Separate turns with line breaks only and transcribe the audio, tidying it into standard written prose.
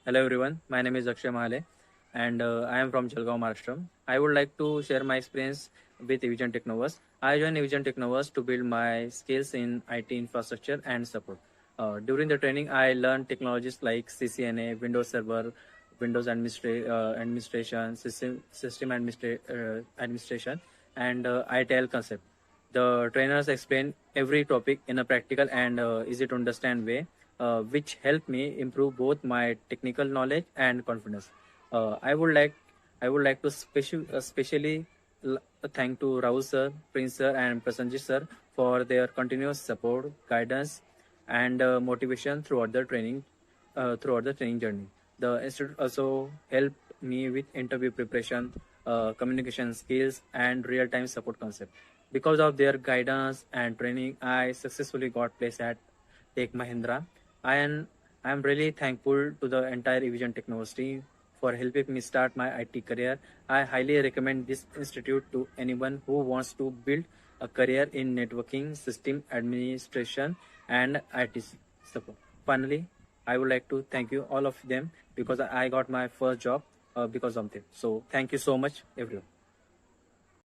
Hello everyone, my name is Akshay Mahale and I am from Jalgaon, Maharashtra. I would like to share my experience with Evision Technovas. I joined Evision Technovas to build my skills in IT infrastructure and support. During the training, I learned technologies like CCNA, Windows Server, Administration, Administration, and ITL concept. The trainers explain every topic in a practical and easy to understand way, which helped me improve both my technical knowledge and confidence. Uh, I would like I would like to especially thank to Rahul sir, Prince sir, and Prasanjit sir for their continuous support, guidance, and motivation throughout the training journey. The institute also helped me with interview preparation, communication skills, and real-time support concept. Because of their guidance and training, I successfully got placed at Tech Mahindra. I am really thankful to the entire Evision Technology for helping me start my IT career. I highly recommend this institute to anyone who wants to build a career in networking, system administration, and IT support. Finally, I would like to thank you all of them because I got my first job because of them. So thank you so much, everyone.